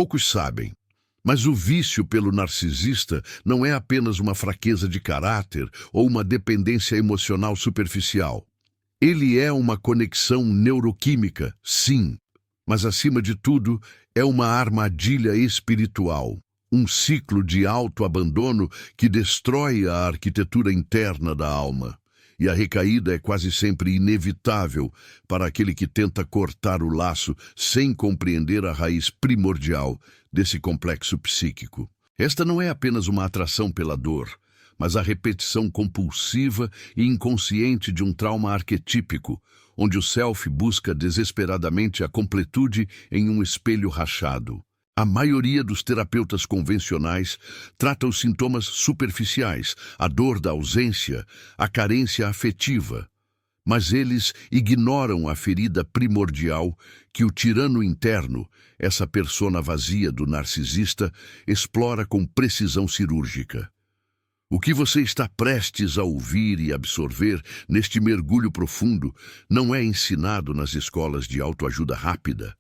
Poucos sabem, mas o vício pelo narcisista não é apenas uma fraqueza de caráter ou uma dependência emocional superficial. Ele é uma conexão neuroquímica, sim, mas acima de tudo é uma armadilha espiritual, um ciclo de autoabandono que destrói a arquitetura interna da alma. E a recaída é quase sempre inevitável para aquele que tenta cortar o laço sem compreender a raiz primordial desse complexo psíquico. Esta não é apenas uma atração pela dor, mas a repetição compulsiva e inconsciente de um trauma arquetípico, onde o self busca desesperadamente a completude em um espelho rachado. A maioria dos terapeutas convencionais trata os sintomas superficiais, a dor da ausência, a carência afetiva, mas eles ignoram a ferida primordial que o tirano interno, essa persona vazia do narcisista, explora com precisão cirúrgica. O que você está prestes a ouvir e absorver neste mergulho profundo não é ensinado nas escolas de autoajuda rápida.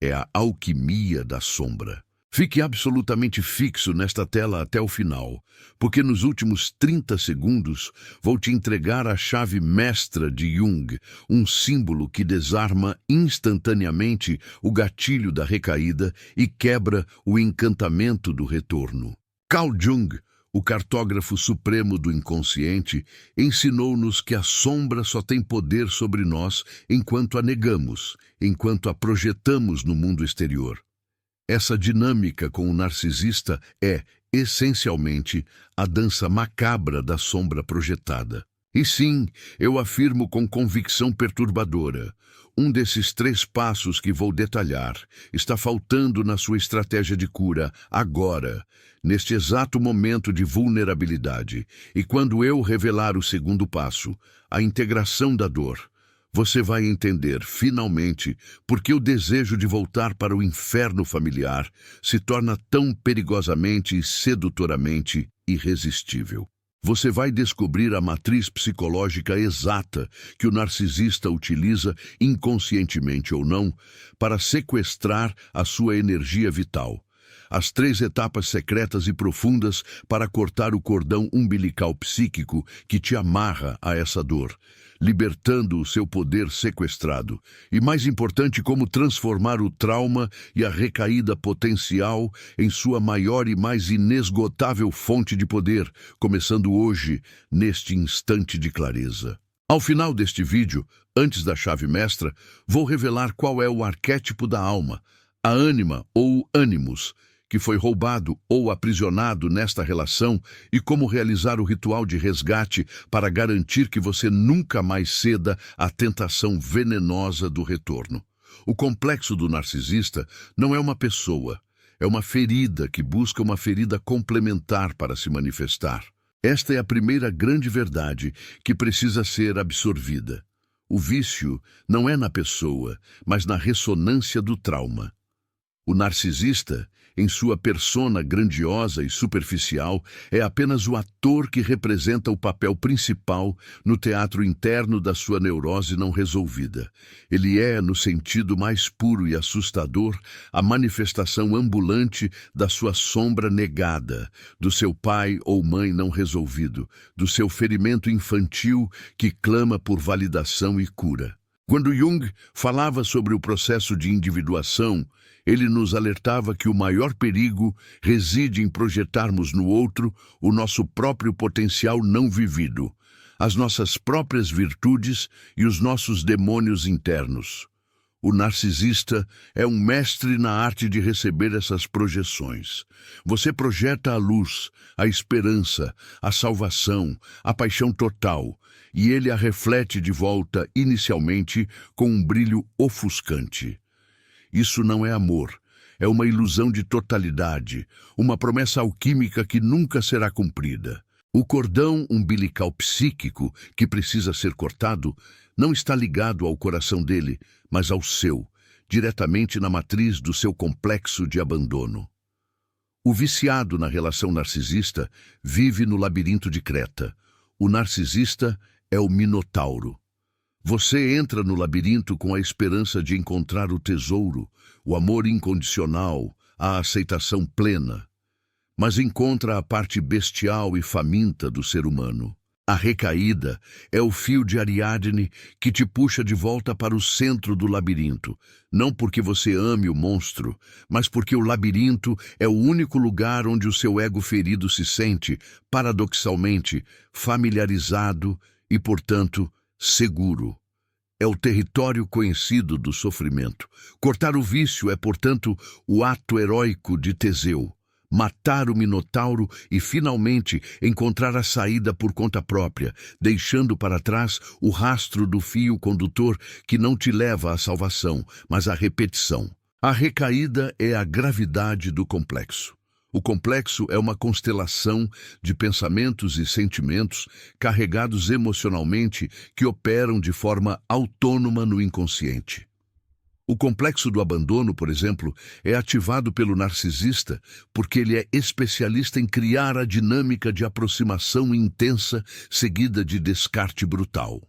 É a alquimia da sombra. Fique absolutamente fixo nesta tela até o final, porque nos últimos 30 segundos vou te entregar a chave mestra de Jung, um símbolo que desarma instantaneamente o gatilho da recaída e quebra o encantamento do retorno. Carl Jung, o cartógrafo supremo do inconsciente, ensinou-nos que a sombra só tem poder sobre nós enquanto a negamos, enquanto a projetamos no mundo exterior. Essa dinâmica com o narcisista é, essencialmente, a dança macabra da sombra projetada. E sim, eu afirmo com convicção perturbadora, um desses 3 passos que vou detalhar está faltando na sua estratégia de cura agora, neste exato momento de vulnerabilidade. E quando eu revelar o 2º passo, a integração da dor, você vai entender, finalmente, por que o desejo de voltar para o inferno familiar se torna tão perigosamente e sedutoramente irresistível. Você vai descobrir a matriz psicológica exata que o narcisista utiliza, inconscientemente ou não, para sequestrar a sua energia vital. As 3 etapas secretas e profundas para cortar o cordão umbilical psíquico que te amarra a essa dor, libertando o seu poder sequestrado. E mais importante, como transformar o trauma e a recaída potencial em sua maior e mais inesgotável fonte de poder, começando hoje, neste instante de clareza. Ao final deste vídeo, antes da chave mestra, vou revelar qual é o arquétipo da alma, a ânima ou ânimos, que foi roubado ou aprisionado nesta relação e como realizar o ritual de resgate para garantir que você nunca mais ceda à tentação venenosa do retorno. O complexo do narcisista não é uma pessoa, é uma ferida que busca uma ferida complementar para se manifestar. Esta é a primeira grande verdade que precisa ser absorvida. O vício não é na pessoa, mas na ressonância do trauma. O narcisista, em sua persona grandiosa e superficial, é apenas o ator que representa o papel principal no teatro interno da sua neurose não resolvida. Ele é, no sentido mais puro e assustador, a manifestação ambulante da sua sombra negada, do seu pai ou mãe não resolvido, do seu ferimento infantil que clama por validação e cura. Quando Jung falava sobre o processo de individuação, ele nos alertava que o maior perigo reside em projetarmos no outro o nosso próprio potencial não vivido, as nossas próprias virtudes e os nossos demônios internos. O narcisista é um mestre na arte de receber essas projeções. Você projeta a luz, a esperança, a salvação, a paixão total, e ele a reflete de volta inicialmente com um brilho ofuscante. Isso não é amor, é uma ilusão de totalidade, uma promessa alquímica que nunca será cumprida. O cordão umbilical psíquico que precisa ser cortado não está ligado ao coração dele, mas ao seu, diretamente na matriz do seu complexo de abandono. O viciado na relação narcisista vive no labirinto de Creta. O narcisista é o Minotauro. Você entra no labirinto com a esperança de encontrar o tesouro, o amor incondicional, a aceitação plena, mas encontra a parte bestial e faminta do ser humano. A recaída é o fio de Ariadne que te puxa de volta para o centro do labirinto, não porque você ame o monstro, mas porque o labirinto é o único lugar onde o seu ego ferido se sente, paradoxalmente, familiarizado e, portanto, seguro. É o território conhecido do sofrimento. Cortar o vício é, portanto, o ato heróico de Teseu. Matar o Minotauro e, finalmente, encontrar a saída por conta própria, deixando para trás o rastro do fio condutor que não te leva à salvação, mas à repetição. A recaída é a gravidade do complexo. O complexo é uma constelação de pensamentos e sentimentos carregados emocionalmente que operam de forma autônoma no inconsciente. O complexo do abandono, por exemplo, é ativado pelo narcisista porque ele é especialista em criar a dinâmica de aproximação intensa seguida de descarte brutal.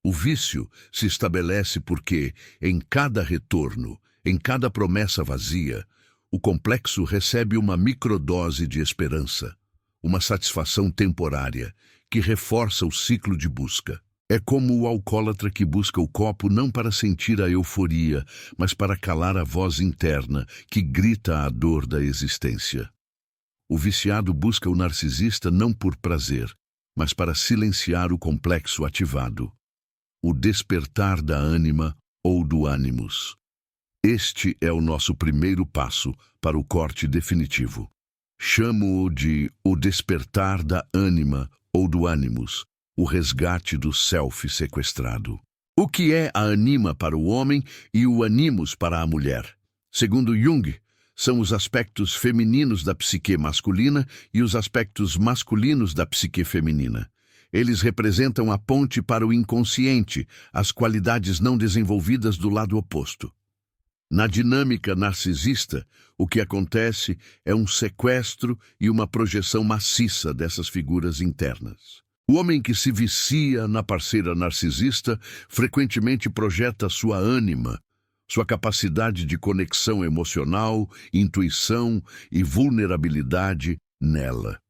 O vício se estabelece porque, em cada retorno, em cada promessa vazia, o complexo recebe uma microdose de esperança, uma satisfação temporária, que reforça o ciclo de busca. É como o alcoólatra que busca o copo não para sentir a euforia, mas para calar a voz interna que grita a dor da existência. O viciado busca o narcisista não por prazer, mas para silenciar o complexo ativado. O despertar da ânima ou do ânimos. Este é o nosso primeiro passo para o corte definitivo. Chamo-o de o despertar da ânima ou do ânimos, o resgate do self sequestrado. O que é a anima para o homem e o animus para a mulher? Segundo Jung, são os aspectos femininos da psique masculina e os aspectos masculinos da psique feminina. Eles representam a ponte para o inconsciente, as qualidades não desenvolvidas do lado oposto. Na dinâmica narcisista, o que acontece é um sequestro e uma projeção maciça dessas figuras internas. O homem que se vicia na parceira narcisista frequentemente projeta sua ânima, sua capacidade de conexão emocional, intuição e vulnerabilidade nela.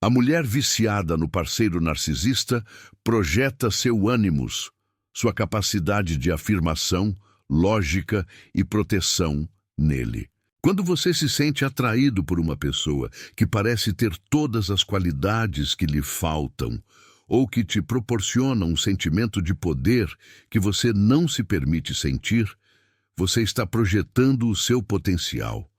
A mulher viciada no parceiro narcisista projeta seu ânimos, sua capacidade de afirmação, lógica e proteção nele. Quando você se sente atraído por uma pessoa que parece ter todas as qualidades que lhe faltam, ou que te proporciona um sentimento de poder que você não se permite sentir, você está projetando o seu potencial.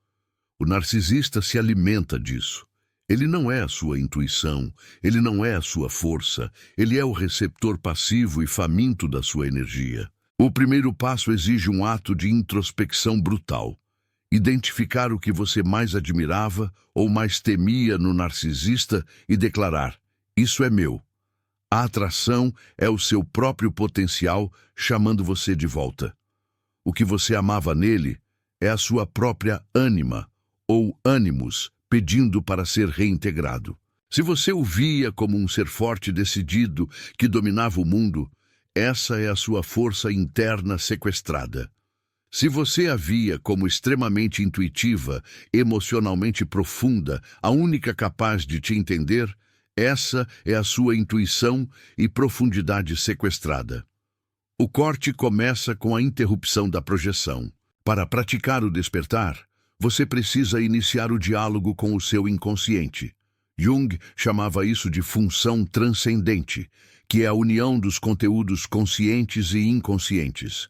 O narcisista se alimenta disso. Ele não é a sua intuição, ele não é a sua força, ele é o receptor passivo e faminto da sua energia. O primeiro passo exige um ato de introspecção brutal. Identificar o que você mais admirava ou mais temia no narcisista e declarar: isso é meu. A atração é o seu próprio potencial chamando você de volta. O que você amava nele é a sua própria ânima, ou ânimos, pedindo para ser reintegrado. Se você o via como um ser forte e decidido que dominava o mundo, essa é a sua força interna sequestrada. Se você a via como extremamente intuitiva, emocionalmente profunda, a única capaz de te entender, essa é a sua intuição e profundidade sequestrada. O corte começa com a interrupção da projeção. Para praticar o despertar, você precisa iniciar o diálogo com o seu inconsciente. Jung chamava isso de função transcendente, que é a união dos conteúdos conscientes e inconscientes.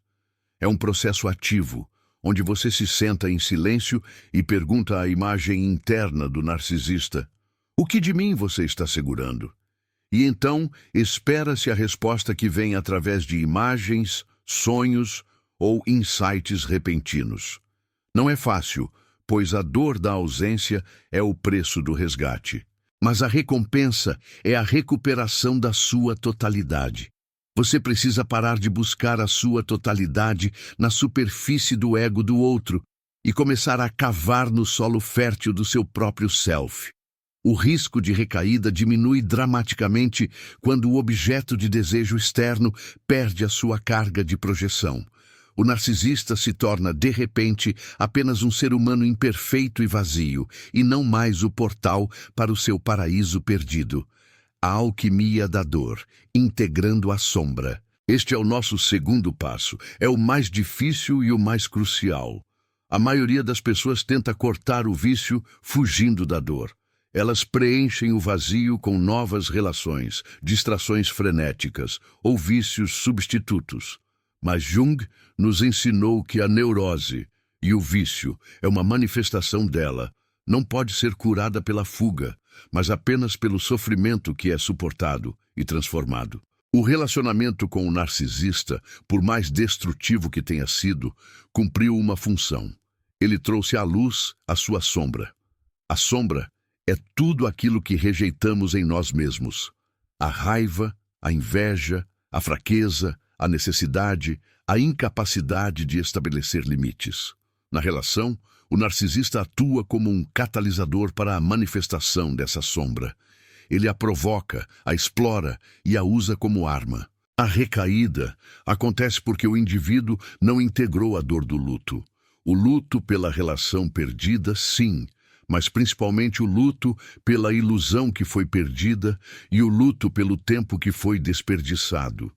É um processo ativo, onde você se senta em silêncio e pergunta à imagem interna do narcisista: o que de mim você está segurando? E então espera-se a resposta que vem através de imagens, sonhos ou insights repentinos. Não é fácil, pois a dor da ausência é o preço do resgate. Mas a recompensa é a recuperação da sua totalidade. Você precisa parar de buscar a sua totalidade na superfície do ego do outro e começar a cavar no solo fértil do seu próprio self. O risco de recaída diminui dramaticamente quando o objeto de desejo externo perde a sua carga de projeção. O narcisista se torna, de repente, apenas um ser humano imperfeito e vazio, e não mais o portal para o seu paraíso perdido. A alquimia da dor, integrando a sombra. Este é o nosso segundo passo. É o mais difícil e o mais crucial. A maioria das pessoas tenta cortar o vício fugindo da dor. Elas preenchem o vazio com novas relações, distrações frenéticas ou vícios substitutos. Mas Jung nos ensinou que a neurose e o vício é uma manifestação dela. Não pode ser curada pela fuga, mas apenas pelo sofrimento que é suportado e transformado. O relacionamento com o narcisista, por mais destrutivo que tenha sido, cumpriu uma função. Ele trouxe à luz a sua sombra. A sombra é tudo aquilo que rejeitamos em nós mesmos. A raiva, a inveja, a fraqueza, a necessidade, a incapacidade de estabelecer limites. Na relação, o narcisista atua como um catalisador para a manifestação dessa sombra. Ele a provoca, a explora e a usa como arma. A recaída acontece porque o indivíduo não integrou a dor do luto. O luto pela relação perdida, sim, mas principalmente o luto pela ilusão que foi perdida e o luto pelo tempo que foi desperdiçado.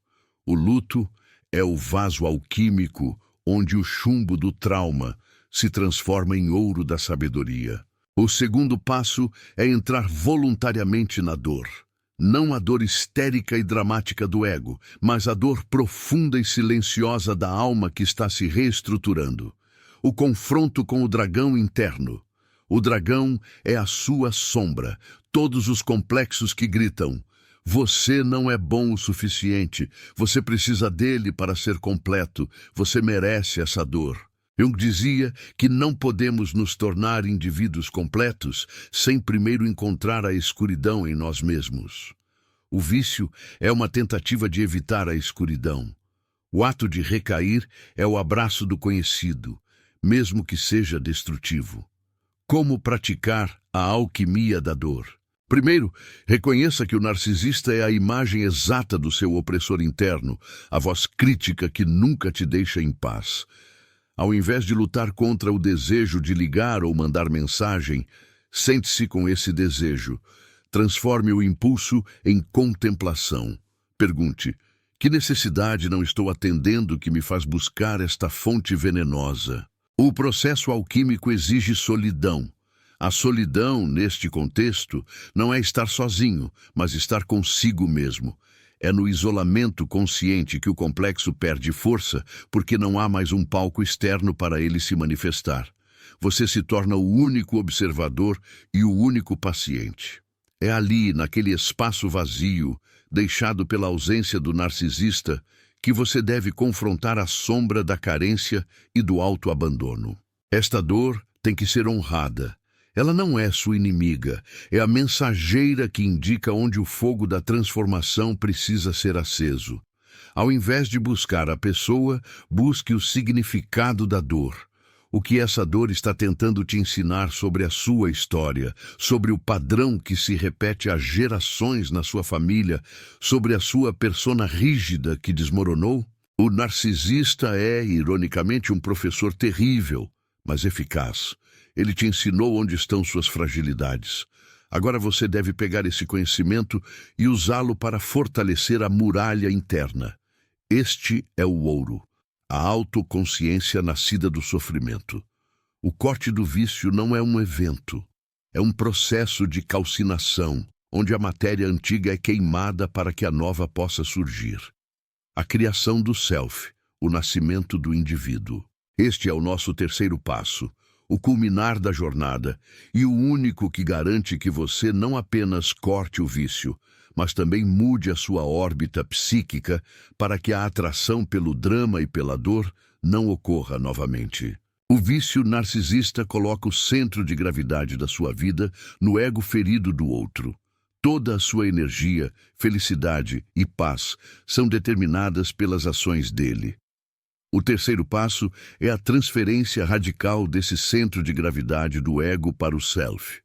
O luto é o vaso alquímico onde o chumbo do trauma se transforma em ouro da sabedoria. O segundo passo é entrar voluntariamente na dor. Não a dor histérica e dramática do ego, mas a dor profunda e silenciosa da alma que está se reestruturando. O confronto com o dragão interno. O dragão é a sua sombra, todos os complexos que gritam: você não é bom o suficiente, você precisa dele para ser completo, você merece essa dor. Jung dizia que não podemos nos tornar indivíduos completos sem primeiro encontrar a escuridão em nós mesmos. O vício é uma tentativa de evitar a escuridão. O ato de recair é o abraço do conhecido, mesmo que seja destrutivo. Como praticar a alquimia da dor? Primeiro, reconheça que o narcisista é a imagem exata do seu opressor interno, a voz crítica que nunca te deixa em paz. Ao invés de lutar contra o desejo de ligar ou mandar mensagem, sente-se com esse desejo. Transforme o impulso em contemplação. Pergunte: que necessidade não estou atendendo que me faz buscar esta fonte venenosa? O processo alquímico exige solidão. A solidão, neste contexto, não é estar sozinho, mas estar consigo mesmo. É no isolamento consciente que o complexo perde força, porque não há mais um palco externo para ele se manifestar. Você se torna o único observador e o único paciente. É ali, naquele espaço vazio, deixado pela ausência do narcisista, que você deve confrontar a sombra da carência e do autoabandono. Esta dor tem que ser honrada. Ela não é sua inimiga, é a mensageira que indica onde o fogo da transformação precisa ser aceso. Ao invés de buscar a pessoa, busque o significado da dor. O que essa dor está tentando te ensinar sobre a sua história, sobre o padrão que se repete há gerações na sua família, sobre a sua persona rígida que desmoronou? O narcisista é, ironicamente, um professor terrível, mas eficaz. Ele te ensinou onde estão suas fragilidades. Agora você deve pegar esse conhecimento e usá-lo para fortalecer a muralha interna. Este é o ouro, a autoconsciência nascida do sofrimento. O corte do vício não é um evento, é um processo de calcinação, onde a matéria antiga é queimada para que a nova possa surgir. A criação do self, o nascimento do indivíduo. Este é o nosso terceiro passo. O culminar da jornada, e o único que garante que você não apenas corte o vício, mas também mude a sua órbita psíquica para que a atração pelo drama e pela dor não ocorra novamente. O vício narcisista coloca o centro de gravidade da sua vida no ego ferido do outro. Toda a sua energia, felicidade e paz são determinadas pelas ações dele. O terceiro passo é a transferência radical desse centro de gravidade do ego para o self.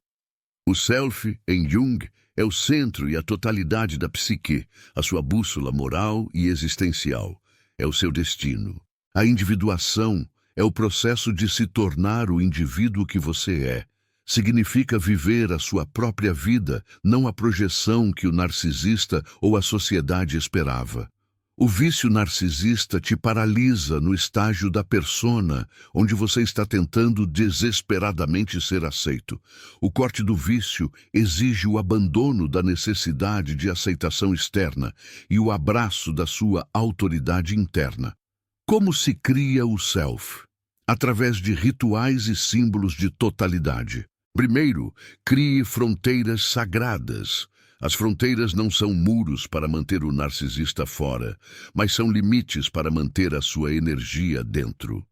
O self, em Jung, é o centro e a totalidade da psique, a sua bússola moral e existencial. É o seu destino. A individuação é o processo de se tornar o indivíduo que você é. Significa viver a sua própria vida, não a projeção que o narcisista ou a sociedade esperava. O vício narcisista te paralisa no estágio da persona, onde você está tentando desesperadamente ser aceito. O corte do vício exige o abandono da necessidade de aceitação externa e o abraço da sua autoridade interna. Como se cria o self? Através de rituais e símbolos de totalidade. Primeiro, crie fronteiras sagradas. As fronteiras não são muros para manter o narcisista fora, mas são limites para manter a sua energia dentro.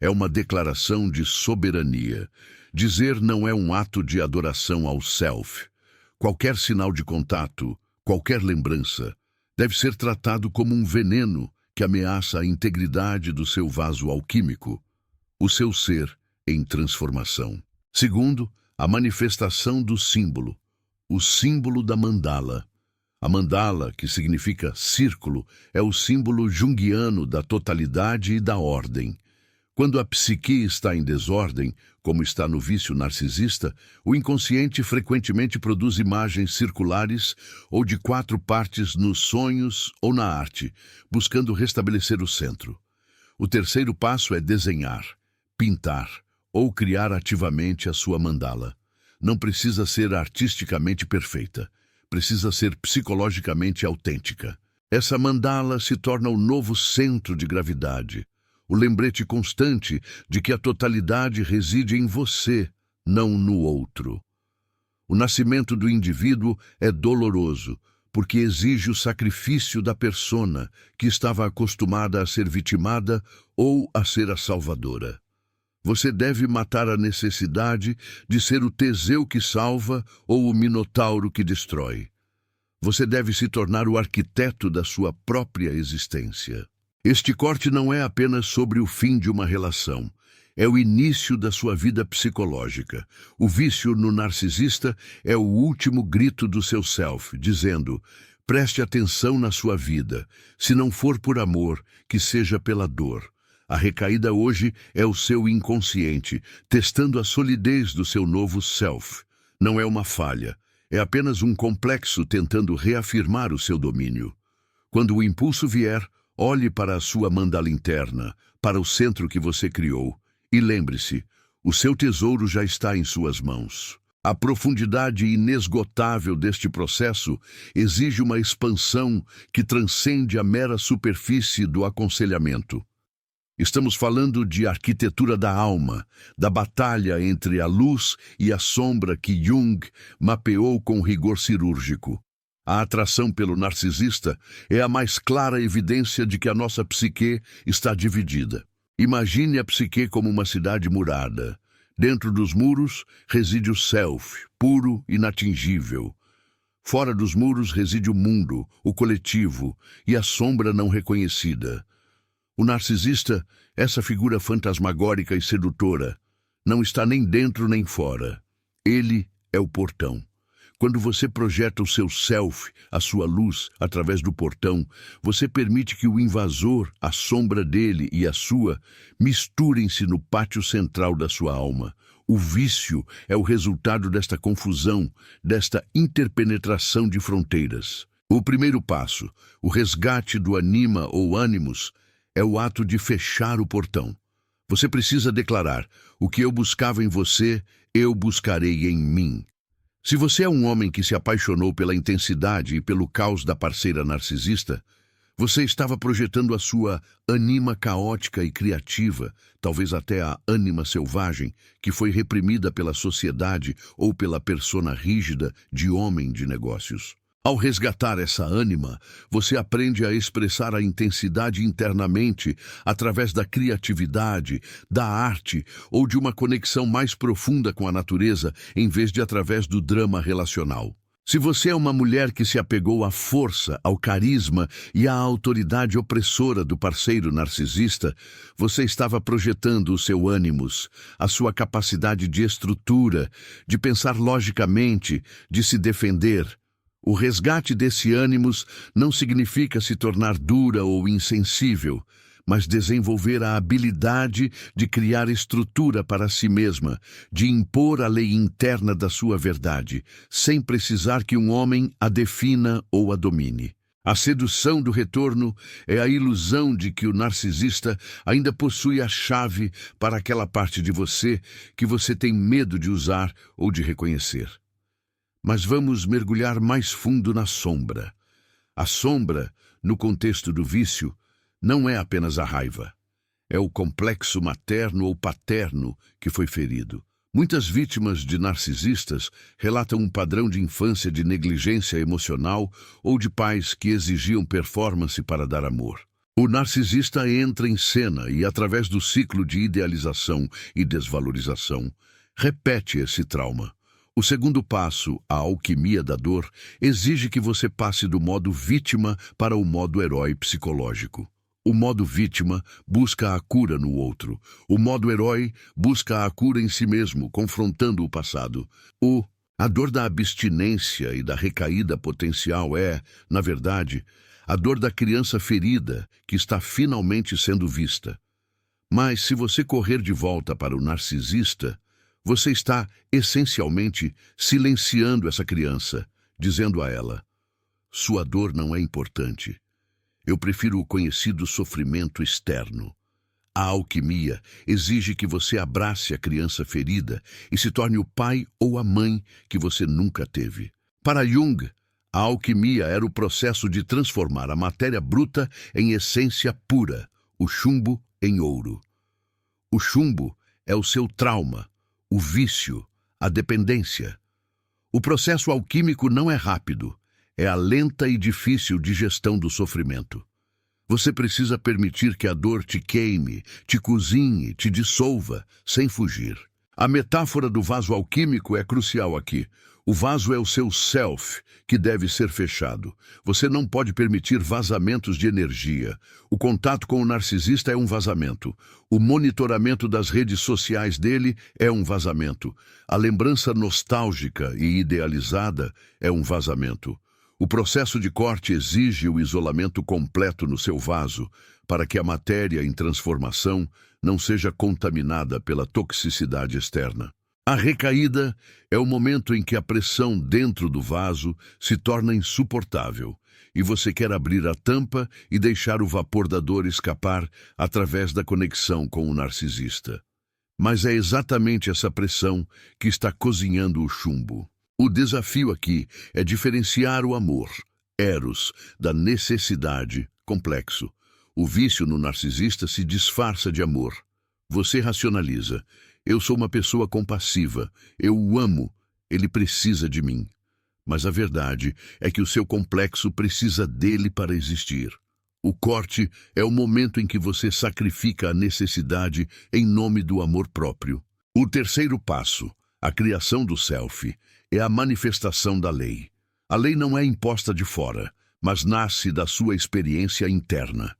É uma declaração de soberania. Dizer não é um ato de adoração ao self. Qualquer sinal de contato, qualquer lembrança, deve ser tratado como um veneno que ameaça a integridade do seu vaso alquímico, o seu ser em transformação. Segundo, a manifestação do símbolo. O símbolo da mandala. A mandala, que significa círculo, é o símbolo junguiano da totalidade e da ordem. Quando a psique está em desordem, como está no vício narcisista, o inconsciente frequentemente produz imagens circulares ou de 4 partes nos sonhos ou na arte, buscando restabelecer o centro. O terceiro passo é desenhar, pintar ou criar ativamente a sua mandala. Não precisa ser artisticamente perfeita, precisa ser psicologicamente autêntica. Essa mandala se torna o novo centro de gravidade, o lembrete constante de que a totalidade reside em você, não no outro. O nascimento do indivíduo é doloroso, porque exige o sacrifício da persona, que estava acostumada a ser vitimada ou a ser a salvadora. Você deve matar a necessidade de ser o Teseu que salva ou o Minotauro que destrói. Você deve se tornar o arquiteto da sua própria existência. Este corte não é apenas sobre o fim de uma relação. É o início da sua vida psicológica. O vício no narcisista é o último grito do seu self, dizendo: preste atenção na sua vida. Se não for por amor, que seja pela dor. A recaída hoje é o seu inconsciente, testando a solidez do seu novo self. Não é uma falha, é apenas um complexo tentando reafirmar o seu domínio. Quando o impulso vier, olhe para a sua mandala interna, para o centro que você criou, e lembre-se, o seu tesouro já está em suas mãos. A profundidade inesgotável deste processo exige uma expansão que transcende a mera superfície do aconselhamento. Estamos falando de arquitetura da alma, da batalha entre a luz e a sombra que Jung mapeou com rigor cirúrgico. A atração pelo narcisista é a mais clara evidência de que a nossa psique está dividida. Imagine a psique como uma cidade murada. Dentro dos muros reside o self, puro, inatingível. Fora dos muros reside o mundo, o coletivo e a sombra não reconhecida. O narcisista, essa figura fantasmagórica e sedutora, não está nem dentro nem fora. Ele é o portão. Quando você projeta o seu self, a sua luz, através do portão, você permite que o invasor, a sombra dele e a sua, misturem-se no pátio central da sua alma. O vício é o resultado desta confusão, desta interpenetração de fronteiras. O primeiro passo, o resgate do anima ou ânimos, é o ato de fechar o portão. Você precisa declarar: o que eu buscava em você, eu buscarei em mim. Se você é um homem que se apaixonou pela intensidade e pelo caos da parceira narcisista, você estava projetando a sua anima caótica e criativa, talvez até a ânima selvagem, que foi reprimida pela sociedade ou pela persona rígida de homem de negócios. Ao resgatar essa ânima, você aprende a expressar a intensidade internamente através da criatividade, da arte ou de uma conexão mais profunda com a natureza, em vez de através do drama relacional. Se você é uma mulher que se apegou à força, ao carisma e à autoridade opressora do parceiro narcisista, você estava projetando o seu ânimos, a sua capacidade de estrutura, de pensar logicamente, de se defender. O resgate desse ânimos não significa se tornar dura ou insensível, mas desenvolver a habilidade de criar estrutura para si mesma, de impor a lei interna da sua verdade, sem precisar que um homem a defina ou a domine. A sedução do retorno é a ilusão de que o narcisista ainda possui a chave para aquela parte de você que você tem medo de usar ou de reconhecer. Mas vamos mergulhar mais fundo na sombra. A sombra, no contexto do vício, não é apenas a raiva. É o complexo materno ou paterno que foi ferido. Muitas vítimas de narcisistas relatam um padrão de infância de negligência emocional ou de pais que exigiam performance para dar amor. O narcisista entra em cena e, através do ciclo de idealização e desvalorização, repete esse trauma. O segundo passo, a alquimia da dor, exige que você passe do modo vítima para o modo herói psicológico. O modo vítima busca a cura no outro. O modo herói busca a cura em si mesmo, confrontando o passado. A dor da abstinência e da recaída potencial é, na verdade, a dor da criança ferida que está finalmente sendo vista. Mas se você correr de volta para o narcisista, você está, essencialmente, silenciando essa criança, dizendo a ela: sua dor não é importante. Eu prefiro o conhecido sofrimento externo. A alquimia exige que você abrace a criança ferida e se torne o pai ou a mãe que você nunca teve. Para Jung, a alquimia era o processo de transformar a matéria bruta em essência pura, o chumbo em ouro. O chumbo é o seu trauma, o vício, a dependência. O processo alquímico não é rápido. É a lenta e difícil digestão do sofrimento. Você precisa permitir que a dor te queime, te cozinhe, te dissolva, sem fugir. A metáfora do vaso alquímico é crucial aqui. O vaso é o seu self, que deve ser fechado. Você não pode permitir vazamentos de energia. O contato com o narcisista é um vazamento. O monitoramento das redes sociais dele é um vazamento. A lembrança nostálgica e idealizada é um vazamento. O processo de corte exige o isolamento completo no seu vaso para que a matéria em transformação não seja contaminada pela toxicidade externa. A recaída é o momento em que a pressão dentro do vaso se torna insuportável e você quer abrir a tampa e deixar o vapor da dor escapar através da conexão com o narcisista. Mas é exatamente essa pressão que está cozinhando o chumbo. O desafio aqui é diferenciar o amor, eros, da necessidade, complexo. O vício no narcisista se disfarça de amor. Você racionaliza: eu sou uma pessoa compassiva, eu o amo, ele precisa de mim. Mas a verdade é que o seu complexo precisa dele para existir. O corte é o momento em que você sacrifica a necessidade em nome do amor próprio. O terceiro passo, a criação do self, é a manifestação da lei. A lei não é imposta de fora, mas nasce da sua experiência interna.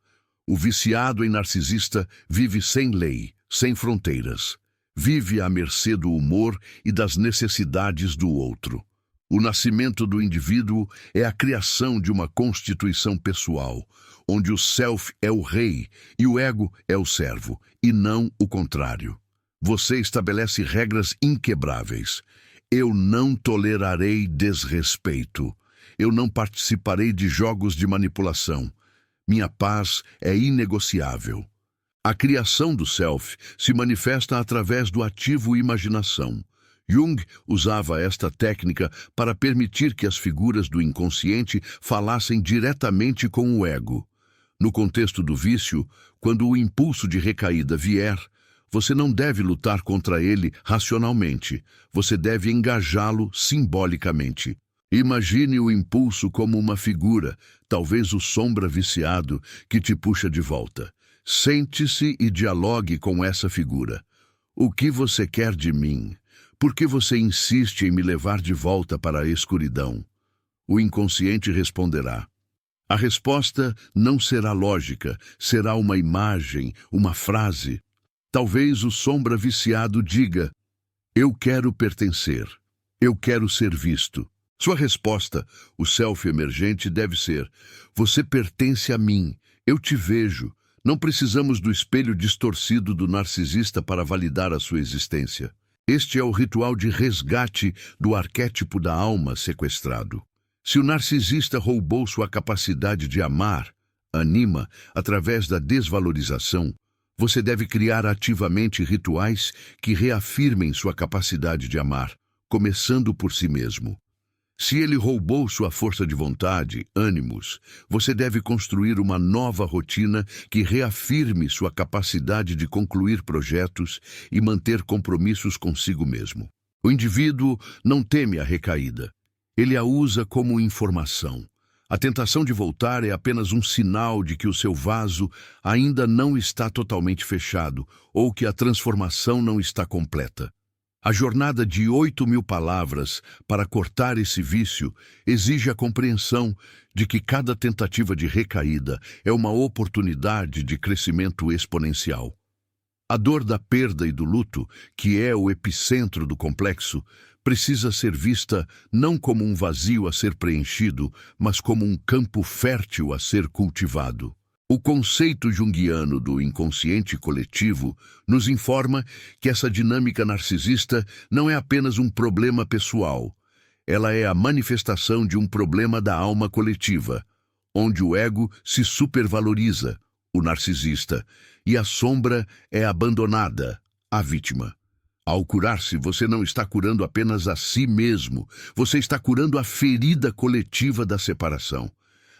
O viciado em narcisista vive sem lei, sem fronteiras. Vive à mercê do humor e das necessidades do outro. O nascimento do indivíduo é a criação de uma constituição pessoal, onde o self é o rei e o ego é o servo, e não o contrário. Você estabelece regras inquebráveis. Eu não tolerarei desrespeito. Eu não participarei de jogos de manipulação. Minha paz é inegociável. A criação do self se manifesta através do ativo imaginação. Jung usava esta técnica para permitir que as figuras do inconsciente falassem diretamente com o ego. No contexto do vício, quando o impulso de recaída vier, você não deve lutar contra ele racionalmente, você deve engajá-lo simbolicamente. Imagine o impulso como uma figura, talvez o sombra viciado, que te puxa de volta. Sente-se e dialogue com essa figura. O que você quer de mim? Por que você insiste em me levar de volta para a escuridão? O inconsciente responderá. A resposta não será lógica, será uma imagem, uma frase. Talvez o sombra viciado diga: eu quero pertencer, eu quero ser visto. Sua resposta, o self emergente, deve ser: você pertence a mim, eu te vejo, Não precisamos do espelho distorcido do narcisista para validar a sua existência. Este é o ritual de resgate do arquétipo da alma sequestrado. Se o narcisista roubou sua capacidade de amar, anima, através da desvalorização, você deve criar ativamente rituais que reafirmem sua capacidade de amar, começando por si mesmo. Se ele roubou sua força de vontade, ânimos, você deve construir uma nova rotina que reafirme sua capacidade de concluir projetos e manter compromissos consigo mesmo. O indivíduo não teme a recaída. Ele a usa como informação. A tentação de voltar é apenas um sinal de que o seu vaso ainda não está totalmente fechado ou que a transformação não está completa. A jornada de 8.000 palavras para cortar esse vício exige a compreensão de que cada tentativa de recaída é uma oportunidade de crescimento exponencial. A dor da perda e do luto, que é o epicentro do complexo, precisa ser vista não como um vazio a ser preenchido, mas como um campo fértil a ser cultivado. O conceito junguiano do inconsciente coletivo nos informa que essa dinâmica narcisista não é apenas um problema pessoal. Ela é a manifestação de um problema da alma coletiva, onde o ego se supervaloriza, o narcisista, e a sombra é abandonada, a vítima. Ao curar-se, você não está curando apenas a si mesmo, você está curando a ferida coletiva da separação.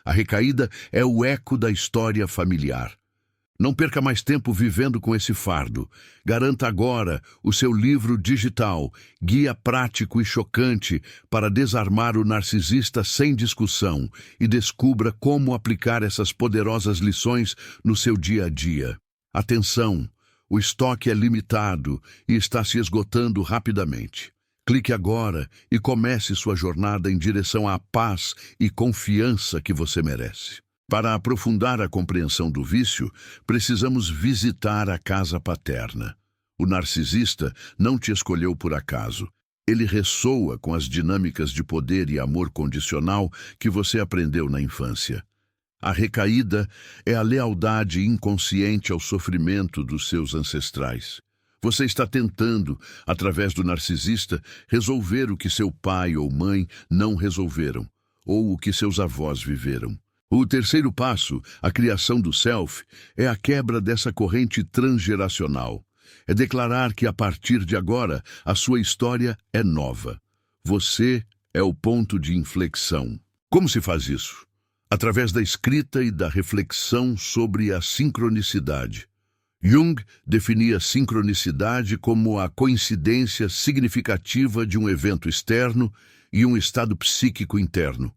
A recaída é o eco da história familiar. Não perca mais tempo vivendo com esse fardo. Garanta agora o seu livro digital, guia prático e chocante para desarmar o narcisista sem discussão e descubra como aplicar essas poderosas lições no seu dia a dia. Atenção, o estoque é limitado e está se esgotando rapidamente. Clique agora e comece sua jornada em direção à paz e confiança que você merece. Para aprofundar a compreensão do vício, precisamos visitar a casa paterna. O narcisista não te escolheu por acaso. Ele ressoa com as dinâmicas de poder e amor condicional que você aprendeu na infância. A recaída é a lealdade inconsciente ao sofrimento dos seus ancestrais. Você está tentando, através do narcisista, resolver o que seu pai ou mãe não resolveram, ou o que seus avós viveram. O terceiro passo, a criação do self, é a quebra dessa corrente transgeracional. É declarar que, a partir de agora, a sua história é nova. Você é o ponto de inflexão. Como se faz isso? Através da escrita e da reflexão sobre a sincronicidade. Jung definia sincronicidade como a coincidência significativa de um evento externo e um estado psíquico interno.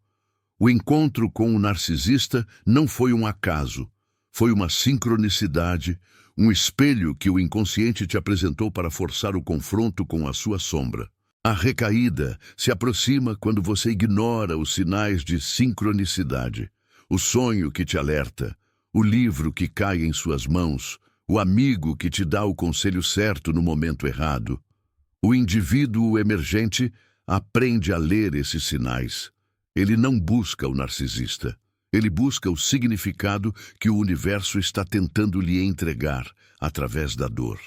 O encontro com o narcisista não foi um acaso, foi uma sincronicidade, um espelho que o inconsciente te apresentou para forçar o confronto com a sua sombra. A recaída se aproxima quando você ignora os sinais de sincronicidade, o sonho que te alerta, o livro que cai em suas mãos, o amigo que te dá o conselho certo no momento errado. O indivíduo emergente aprende a ler esses sinais. Ele não busca o narcisista. Ele busca o significado que o universo está tentando lhe entregar através da dor.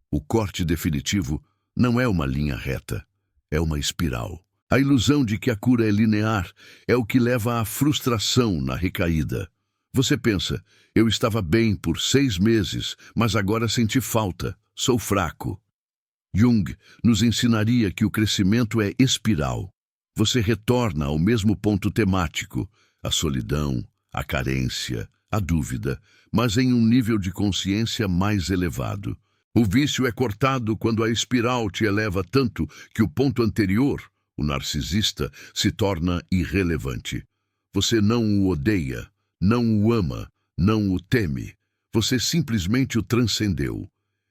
O corte definitivo não é uma linha reta, é uma espiral. A ilusão de que a cura é linear é o que leva à frustração na recaída. Você pensa, eu estava bem por 6 meses, mas agora senti falta, sou fraco. Jung nos ensinaria que o crescimento é espiral. Você retorna ao mesmo ponto temático, a solidão, a carência, a dúvida, mas em um nível de consciência mais elevado. O vício é cortado quando a espiral te eleva tanto que o ponto anterior, o narcisista, se torna irrelevante. Você não o odeia, não o ama, não o teme. Você simplesmente o transcendeu.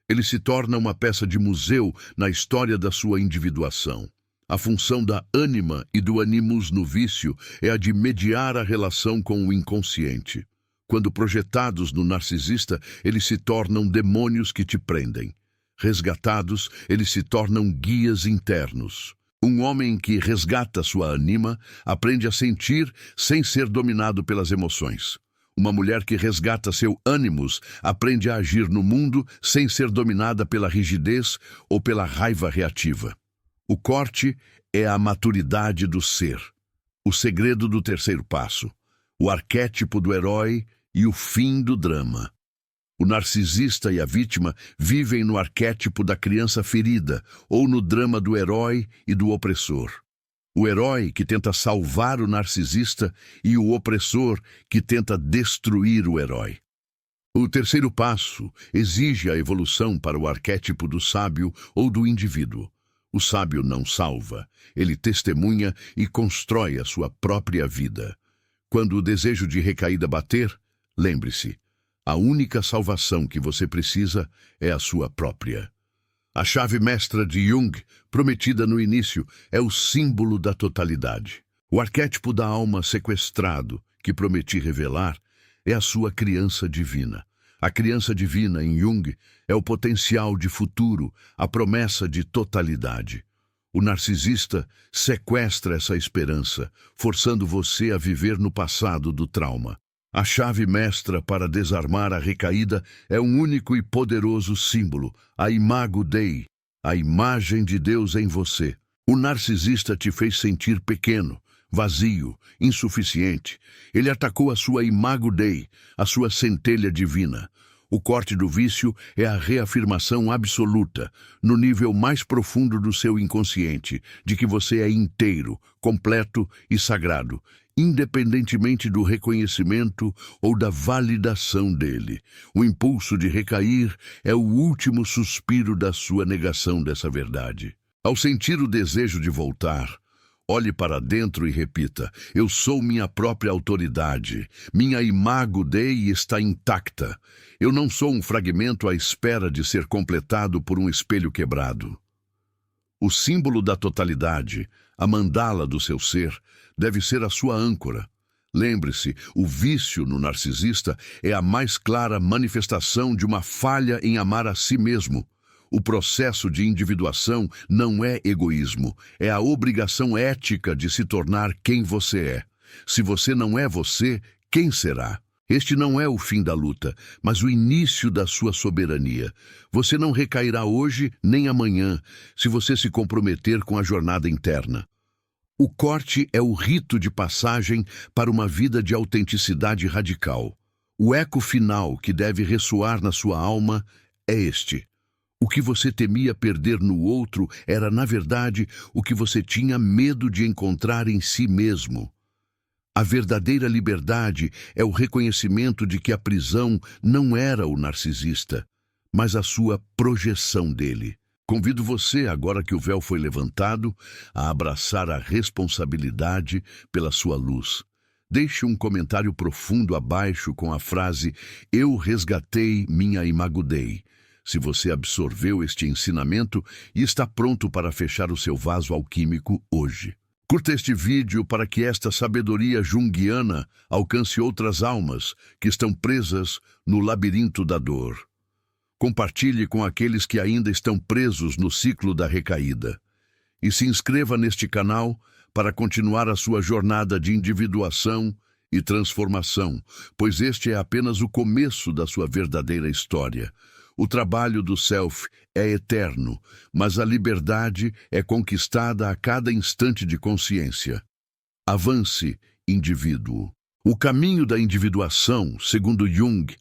Ele se torna uma peça de museu na história da sua individuação. A função da ânima e do animus no vício é a de mediar a relação com o inconsciente. Quando projetados no narcisista, eles se tornam demônios que te prendem. Resgatados, eles se tornam guias internos. Um homem que resgata sua ânima aprende a sentir sem ser dominado pelas emoções. Uma mulher que resgata seu ânimos aprende a agir no mundo sem ser dominada pela rigidez ou pela raiva reativa. O corte é a maturidade do ser, o segredo do terceiro passo, o arquétipo do herói e o fim do drama. O narcisista e a vítima vivem no arquétipo da criança ferida ou no drama do herói e do opressor. O herói que tenta salvar o narcisista e o opressor que tenta destruir o herói. O terceiro passo exige a evolução para o arquétipo do sábio ou do indivíduo. O sábio não salva, ele testemunha e constrói a sua própria vida. Quando o desejo de recaída bater, lembre-se, a única salvação que você precisa é a sua própria. A chave mestra de Jung, prometida no início, é o símbolo da totalidade. O arquétipo da alma sequestrado, que prometi revelar, é a sua criança divina. A criança divina, em Jung, é o potencial de futuro, a promessa de totalidade. O narcisista sequestra essa esperança, forçando você a viver no passado do trauma. A chave mestra para desarmar a recaída é um único e poderoso símbolo, a Imago Dei, a imagem de Deus em você. O narcisista te fez sentir pequeno, vazio, insuficiente. Ele atacou a sua Imago Dei, a sua centelha divina. O corte do vício é a reafirmação absoluta, no nível mais profundo do seu inconsciente, de que você é inteiro, completo e sagrado, independentemente do reconhecimento ou da validação dele. O impulso de recair é o último suspiro da sua negação dessa verdade. Ao sentir o desejo de voltar, olhe para dentro e repita: eu sou minha própria autoridade. Minha Imago Dei está intacta. Eu não sou um fragmento à espera de ser completado por um espelho quebrado. O símbolo da totalidade, a mandala do seu ser, deve ser a sua âncora. Lembre-se, o vício no narcisista é a mais clara manifestação de uma falha em amar a si mesmo. O processo de individuação não é egoísmo, é a obrigação ética de se tornar quem você é. Se você não é você, quem será? Este não é o fim da luta, mas o início da sua soberania. Você não recairá hoje nem amanhã, se você se comprometer com a jornada interna. O corte é o rito de passagem para uma vida de autenticidade radical. O eco final que deve ressoar na sua alma é este: o que você temia perder no outro era, na verdade, o que você tinha medo de encontrar em si mesmo. A verdadeira liberdade é o reconhecimento de que a prisão não era o narcisista, mas a sua projeção dele. Convido você, agora que o véu foi levantado, a abraçar a responsabilidade pela sua luz. Deixe um comentário profundo abaixo com a frase: eu resgatei minha Imago Dei. Se você absorveu este ensinamento e está pronto para fechar o seu vaso alquímico hoje. Curta este vídeo para que esta sabedoria junguiana alcance outras almas que estão presas no labirinto da dor. Compartilhe com aqueles que ainda estão presos no ciclo da recaída. E se inscreva neste canal para continuar a sua jornada de individuação e transformação, pois este é apenas o começo da sua verdadeira história. O trabalho do self é eterno, mas a liberdade é conquistada a cada instante de consciência. Avance, indivíduo. O caminho da individuação, segundo Jung,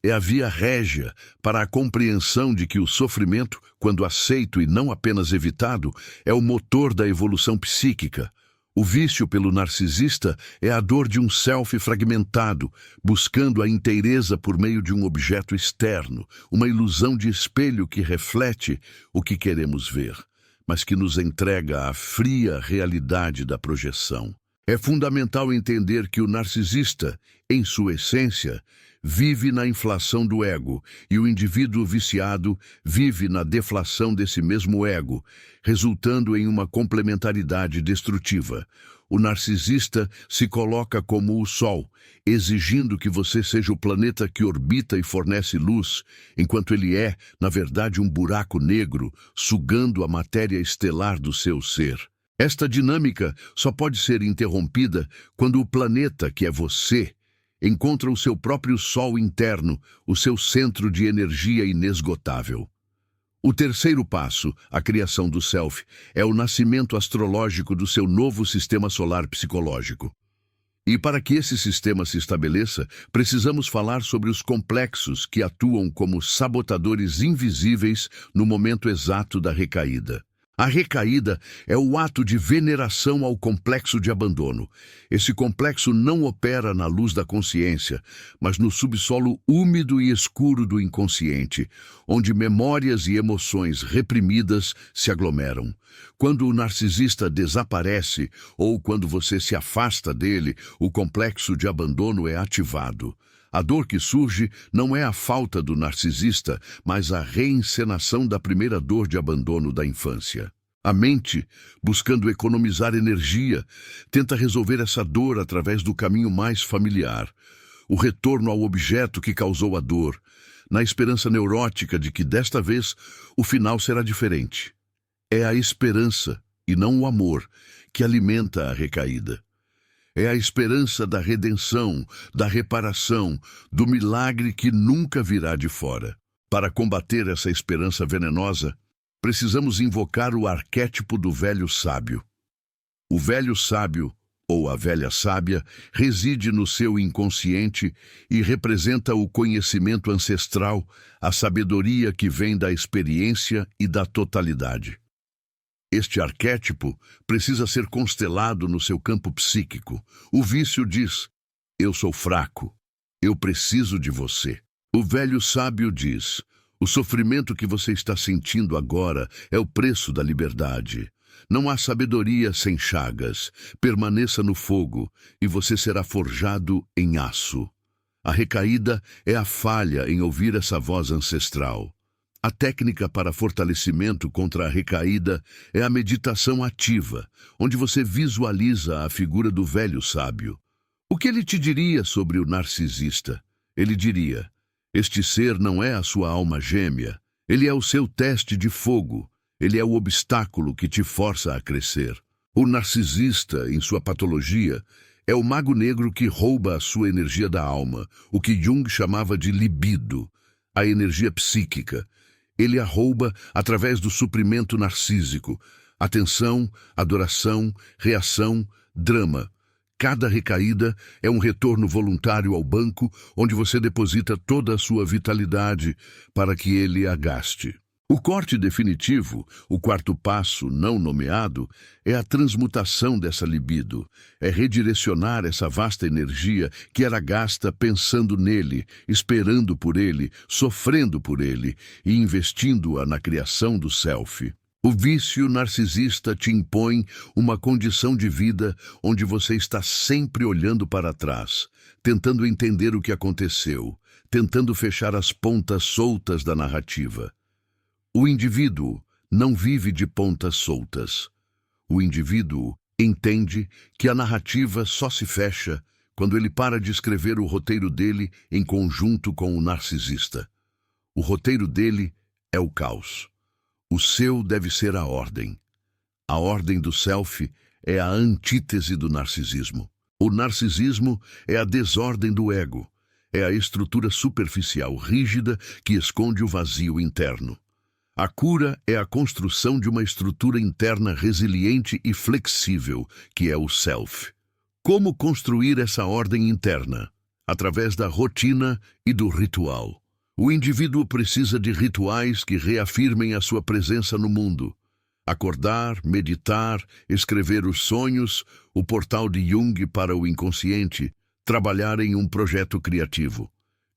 é a via régia para a compreensão de que o sofrimento, quando aceito e não apenas evitado, é o motor da evolução psíquica. O vício pelo narcisista é a dor de um self fragmentado, buscando a inteireza por meio de um objeto externo, uma ilusão de espelho que reflete o que queremos ver, mas que nos entrega a fria realidade da projeção. É fundamental entender que o narcisista, em sua essência, vive na inflação do ego, e o indivíduo viciado vive na deflação desse mesmo ego, resultando em uma complementaridade destrutiva. O narcisista se coloca como o Sol, exigindo que você seja o planeta que orbita e fornece luz, enquanto ele é, na verdade, um buraco negro, sugando a matéria estelar do seu ser. Esta dinâmica só pode ser interrompida quando o planeta, que é você, encontra o seu próprio sol interno, o seu centro de energia inesgotável. O terceiro passo, a criação do Self, é o nascimento astrológico do seu novo sistema solar psicológico. E para que esse sistema se estabeleça, precisamos falar sobre os complexos que atuam como sabotadores invisíveis no momento exato da recaída. A recaída é o ato de veneração ao complexo de abandono. Esse complexo não opera na luz da consciência, mas no subsolo úmido e escuro do inconsciente, onde memórias e emoções reprimidas se aglomeram. Quando o narcisista desaparece ou quando você se afasta dele, o complexo de abandono é ativado. A dor que surge não é a falta do narcisista, mas a reencenação da primeira dor de abandono da infância. A mente, buscando economizar energia, tenta resolver essa dor através do caminho mais familiar, o retorno ao objeto que causou a dor, na esperança neurótica de que desta vez o final será diferente. É a esperança, e não o amor, que alimenta a recaída. É a esperança da redenção, da reparação, do milagre que nunca virá de fora. Para combater essa esperança venenosa, precisamos invocar o arquétipo do velho sábio. O velho sábio, ou a velha sábia, reside no seu inconsciente e representa o conhecimento ancestral, a sabedoria que vem da experiência e da totalidade. Este arquétipo precisa ser constelado no seu campo psíquico. O vício diz: eu sou fraco, eu preciso de você. O velho sábio diz: o sofrimento que você está sentindo agora é o preço da liberdade. Não há sabedoria sem chagas. Permaneça no fogo e você será forjado em aço. A recaída é a falha em ouvir essa voz ancestral. A técnica para fortalecimento contra a recaída é a meditação ativa, onde você visualiza a figura do velho sábio. O que ele te diria sobre o narcisista? Ele diria: este ser não é a sua alma gêmea, ele é o seu teste de fogo, ele é o obstáculo que te força a crescer. O narcisista, em sua patologia, é o mago negro que rouba a sua energia da alma, o que Jung chamava de libido, a energia psíquica. Ele a rouba através do suprimento narcísico, atenção, adoração, reação, drama. Cada recaída é um retorno voluntário ao banco, onde você deposita toda a sua vitalidade para que ele a gaste. O corte definitivo, o quarto passo não nomeado, é a transmutação dessa libido, é redirecionar essa vasta energia que era gasta pensando nele, esperando por ele, sofrendo por ele e investindo-a na criação do self. O vício narcisista te impõe uma condição de vida onde você está sempre olhando para trás, tentando entender o que aconteceu, tentando fechar as pontas soltas da narrativa. O indivíduo não vive de pontas soltas. O indivíduo entende que a narrativa só se fecha quando ele para de escrever o roteiro dele em conjunto com o narcisista. O roteiro dele é o caos. O seu deve ser a ordem. A ordem do self é a antítese do narcisismo. O narcisismo é a desordem do ego. É a estrutura superficial, rígida, que esconde o vazio interno. A cura é a construção de uma estrutura interna resiliente e flexível, que é o self. Como construir essa ordem interna? Através da rotina e do ritual. O indivíduo precisa de rituais que reafirmem a sua presença no mundo. Acordar, meditar, escrever os sonhos, o portal de Jung para o inconsciente, trabalhar em um projeto criativo.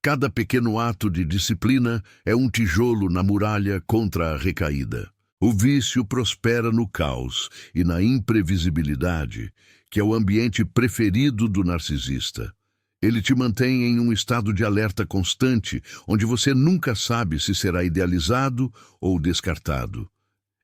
Cada pequeno ato de disciplina é um tijolo na muralha contra a recaída. O vício prospera no caos e na imprevisibilidade, que é o ambiente preferido do narcisista. Ele te mantém em um estado de alerta constante, onde você nunca sabe se será idealizado ou descartado.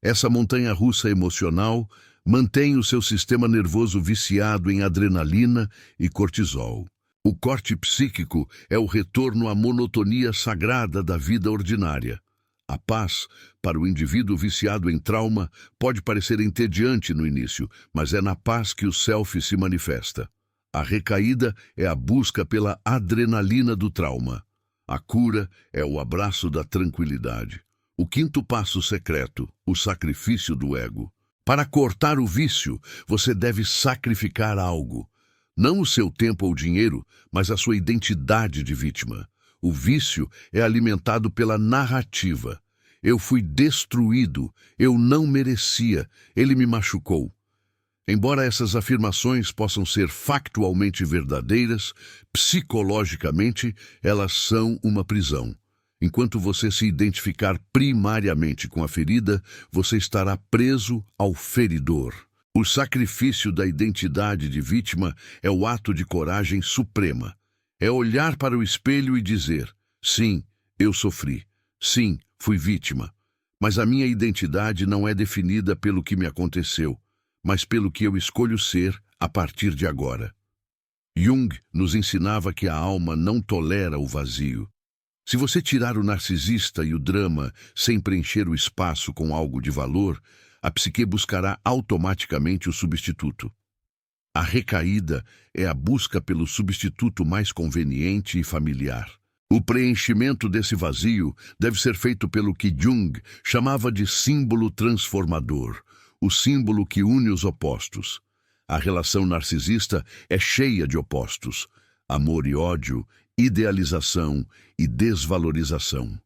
Essa montanha-russa emocional mantém o seu sistema nervoso viciado em adrenalina e cortisol. O corte psíquico é o retorno à monotonia sagrada da vida ordinária. A paz, para o indivíduo viciado em trauma, pode parecer entediante no início, mas é na paz que o self se manifesta. A recaída é a busca pela adrenalina do trauma. A cura é o abraço da tranquilidade. O quinto passo secreto, o sacrifício do ego. Para cortar o vício, você deve sacrificar algo. Não o seu tempo ou dinheiro, mas a sua identidade de vítima. O vício é alimentado pela narrativa. Eu fui destruído, eu não merecia, ele me machucou. Embora essas afirmações possam ser factualmente verdadeiras, psicologicamente elas são uma prisão. Enquanto você se identificar primariamente com a ferida, você estará preso ao feridor. O sacrifício da identidade de vítima é o ato de coragem suprema. É olhar para o espelho e dizer: sim, eu sofri. Sim, fui vítima. Mas a minha identidade não é definida pelo que me aconteceu, mas pelo que eu escolho ser a partir de agora. Jung nos ensinava que a alma não tolera o vazio. Se você tirar o narcisista e o drama sem preencher o espaço com algo de valor, a psique buscará automaticamente o substituto. A recaída é a busca pelo substituto mais conveniente e familiar. O preenchimento desse vazio deve ser feito pelo que Jung chamava de símbolo transformador, o símbolo que une os opostos. A relação narcisista é cheia de opostos: amor e ódio, idealização e desvalorização.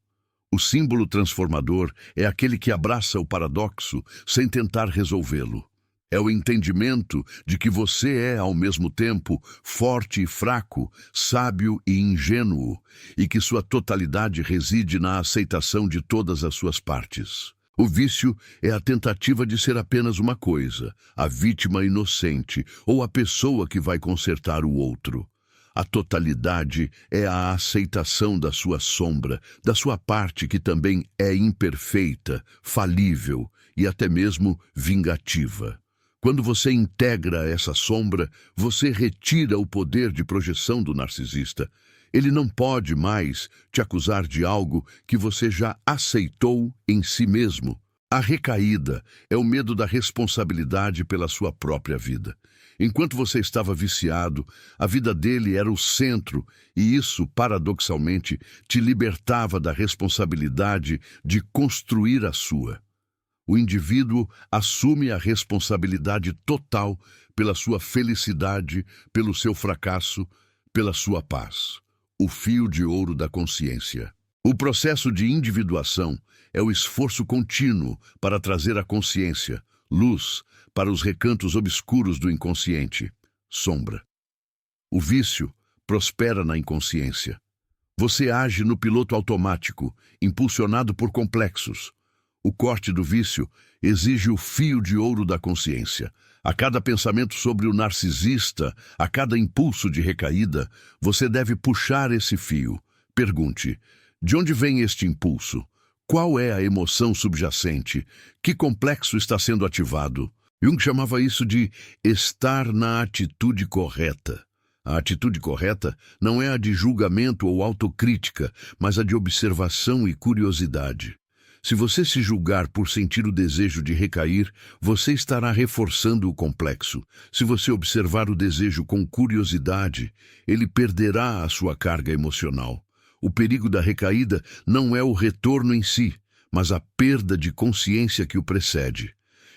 O símbolo transformador é aquele que abraça o paradoxo sem tentar resolvê-lo. É o entendimento de que você é, ao mesmo tempo, forte e fraco, sábio e ingênuo, e que sua totalidade reside na aceitação de todas as suas partes. O vício é a tentativa de ser apenas uma coisa, a vítima inocente ou a pessoa que vai consertar o outro. A totalidade é a aceitação da sua sombra, da sua parte que também é imperfeita, falível e até mesmo vingativa. Quando você integra essa sombra, você retira o poder de projeção do narcisista. Ele não pode mais te acusar de algo que você já aceitou em si mesmo. A recaída é o medo da responsabilidade pela sua própria vida. Enquanto você estava viciado, a vida dele era o centro, e isso, paradoxalmente, te libertava da responsabilidade de construir a sua. O indivíduo assume a responsabilidade total pela sua felicidade, pelo seu fracasso, pela sua paz. O fio de ouro da consciência. O processo de individuação é o esforço contínuo para trazer a consciência, luz, para os recantos obscuros do inconsciente, sombra. O vício prospera na inconsciência. Você age no piloto automático, impulsionado por complexos. O corte do vício exige o fio de ouro da consciência. A cada pensamento sobre o narcisista, a cada impulso de recaída, você deve puxar esse fio. Pergunte: de onde vem este impulso? Qual é a emoção subjacente? Que complexo está sendo ativado? Jung chamava isso de estar na atitude correta. A atitude correta não é a de julgamento ou autocrítica, mas a de observação e curiosidade. Se você se julgar por sentir o desejo de recair, você estará reforçando o complexo. Se você observar o desejo com curiosidade, ele perderá a sua carga emocional. O perigo da recaída não é o retorno em si, mas a perda de consciência que o precede.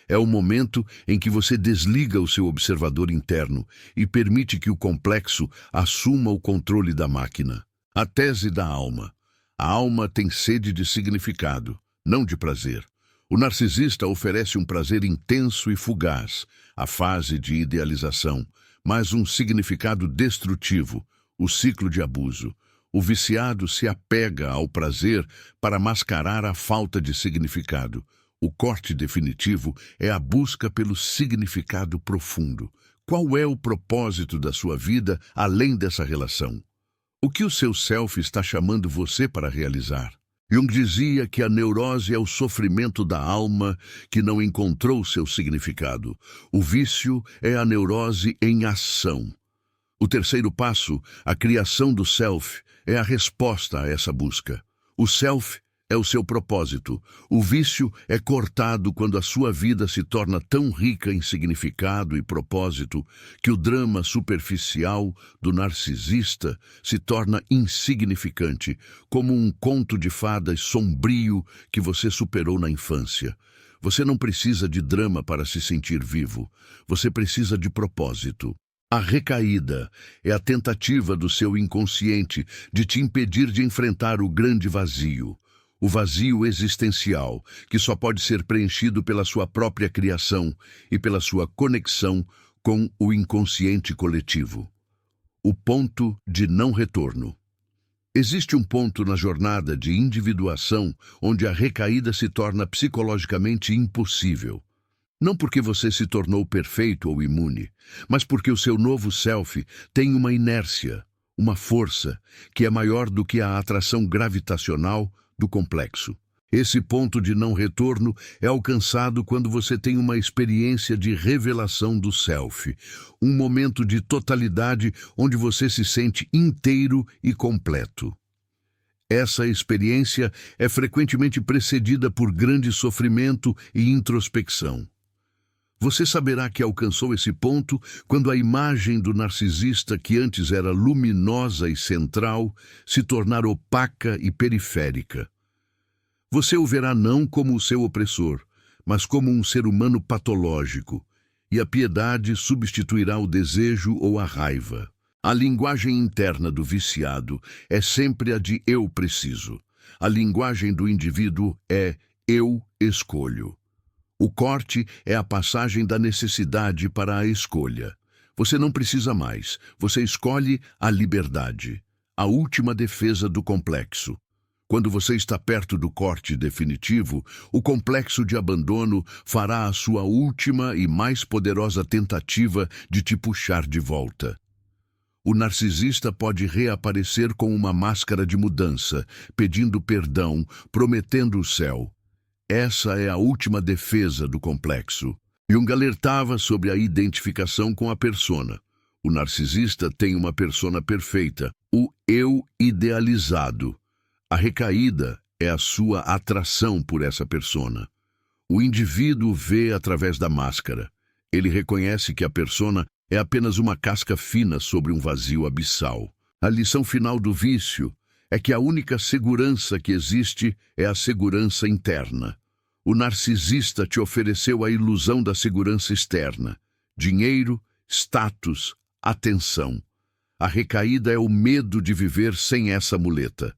É o momento em que você desliga o seu observador interno e permite que o complexo assuma o controle da máquina. A tese da alma. A alma tem sede de significado, não de prazer. O narcisista oferece um prazer intenso e fugaz, a fase de idealização, mas um significado destrutivo, o ciclo de abuso. O viciado se apega ao prazer para mascarar a falta de significado. O corte definitivo é a busca pelo significado profundo. Qual é o propósito da sua vida além dessa relação? O que o seu self está chamando você para realizar? Jung dizia que a neurose é o sofrimento da alma que não encontrou seu significado. O vício é a neurose em ação. O terceiro passo, a criação do self, é a resposta a essa busca. O self é o seu propósito. O vício é cortado quando a sua vida se torna tão rica em significado e propósito que o drama superficial do narcisista se torna insignificante, como um conto de fadas sombrio que você superou na infância. Você não precisa de drama para se sentir vivo. Você precisa de propósito. A recaída é a tentativa do seu inconsciente de te impedir de enfrentar o grande vazio. O vazio existencial, que só pode ser preenchido pela sua própria criação e pela sua conexão com o inconsciente coletivo. O ponto de não retorno. Existe um ponto na jornada de individuação onde a recaída se torna psicologicamente impossível. Não porque você se tornou perfeito ou imune, mas porque o seu novo self tem uma inércia, uma força, que é maior do que a atração gravitacional do complexo. Esse ponto de não retorno é alcançado quando você tem uma experiência de revelação do self, um momento de totalidade onde você se sente inteiro e completo. Essa experiência é frequentemente precedida por grande sofrimento e introspecção. Você saberá que alcançou esse ponto quando a imagem do narcisista, que antes era luminosa e central, se tornar opaca e periférica. Você o verá não como o seu opressor, mas como um ser humano patológico, e a piedade substituirá o desejo ou a raiva. A linguagem interna do viciado é sempre a de eu preciso. A linguagem do indivíduo é eu escolho. O corte é a passagem da necessidade para a escolha. Você não precisa mais, você escolhe a liberdade, a última defesa do complexo. Quando você está perto do corte definitivo, o complexo de abandono fará a sua última e mais poderosa tentativa de te puxar de volta. O narcisista pode reaparecer com uma máscara de mudança, pedindo perdão, prometendo o céu. Essa é a última defesa do complexo. Jung alertava sobre a identificação com a persona. O narcisista tem uma persona perfeita, o eu idealizado. A recaída é a sua atração por essa persona. O indivíduo vê através da máscara. Ele reconhece que a persona é apenas uma casca fina sobre um vazio abissal. A lição final do vício é que a única segurança que existe é a segurança interna. O narcisista te ofereceu a ilusão da segurança externa. Dinheiro, status, atenção. A recaída é o medo de viver sem essa muleta.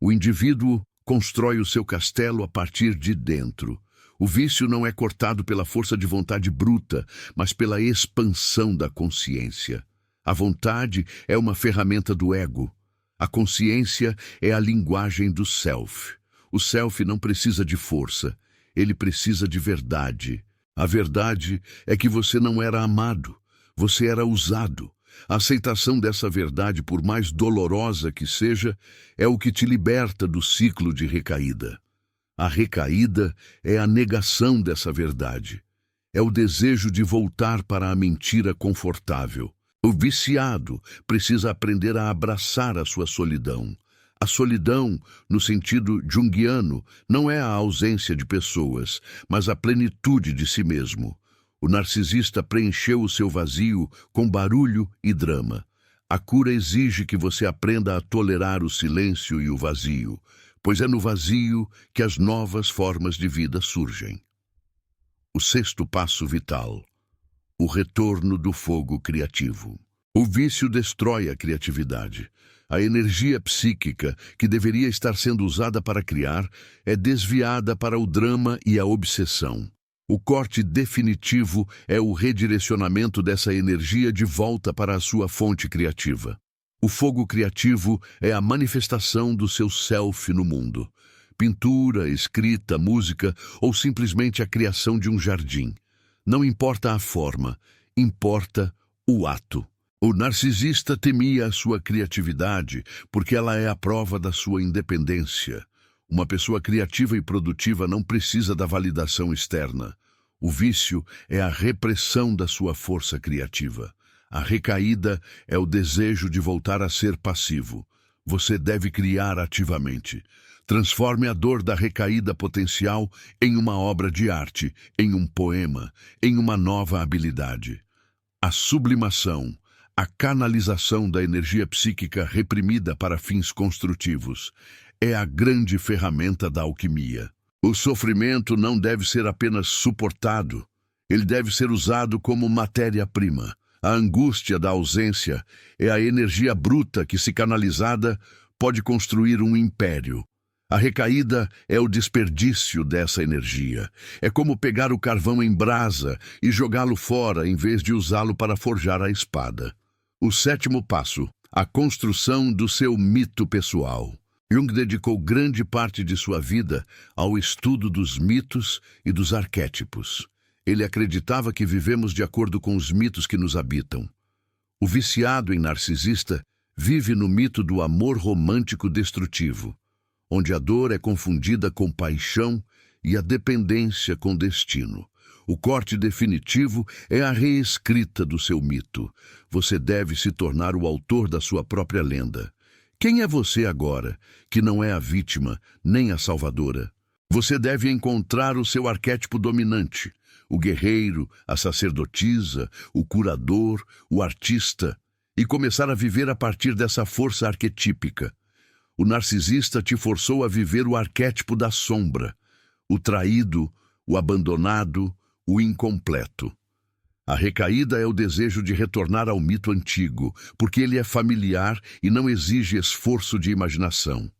O indivíduo constrói o seu castelo a partir de dentro. O vício não é cortado pela força de vontade bruta, mas pela expansão da consciência. A vontade é uma ferramenta do ego. A consciência é a linguagem do self. O self não precisa de força, ele precisa de verdade. A verdade é que você não era amado, você era usado. A aceitação dessa verdade, por mais dolorosa que seja, é o que te liberta do ciclo de recaída. A recaída é a negação dessa verdade. É o desejo de voltar para a mentira confortável. O viciado precisa aprender a abraçar a sua solidão. A solidão, no sentido junguiano, não é a ausência de pessoas, mas a plenitude de si mesmo. O narcisista preencheu o seu vazio com barulho e drama. A cura exige que você aprenda a tolerar o silêncio e o vazio, pois é no vazio que as novas formas de vida surgem. O sexto passo vital: o retorno do fogo criativo. O vício destrói a criatividade. A energia psíquica, que deveria estar sendo usada para criar, é desviada para o drama e a obsessão. O corte definitivo é o redirecionamento dessa energia de volta para a sua fonte criativa. O fogo criativo é a manifestação do seu self no mundo. Pintura, escrita, música ou simplesmente a criação de um jardim. Não importa a forma, importa o ato. O narcisista temia a sua criatividade porque ela é a prova da sua independência. Uma pessoa criativa e produtiva não precisa da validação externa. O vício é a repressão da sua força criativa. A recaída é o desejo de voltar a ser passivo. Você deve criar ativamente. Transforme a dor da recaída potencial em uma obra de arte, em um poema, em uma nova habilidade. A sublimação, a canalização da energia psíquica reprimida para fins construtivos, é a grande ferramenta da alquimia. O sofrimento não deve ser apenas suportado, ele deve ser usado como matéria-prima. A angústia da ausência é a energia bruta que, se canalizada, pode construir um império. A recaída é o desperdício dessa energia. É como pegar o carvão em brasa e jogá-lo fora em vez de usá-lo para forjar a espada. O 7º passo, a construção do seu mito pessoal. Jung dedicou grande parte de sua vida ao estudo dos mitos e dos arquétipos. Ele acreditava que vivemos de acordo com os mitos que nos habitam. O viciado em narcisista vive no mito do amor romântico destrutivo, onde a dor é confundida com paixão e a dependência com destino. O corte definitivo é a reescrita do seu mito. Você deve se tornar o autor da sua própria lenda. Quem é você agora, que não é a vítima nem a salvadora? Você deve encontrar o seu arquétipo dominante, o guerreiro, a sacerdotisa, o curador, o artista, e começar a viver a partir dessa força arquetípica. O narcisista te forçou a viver o arquétipo da sombra, o traído, o abandonado, o incompleto. A recaída é o desejo de retornar ao mito antigo, porque ele é familiar e não exige esforço de imaginação.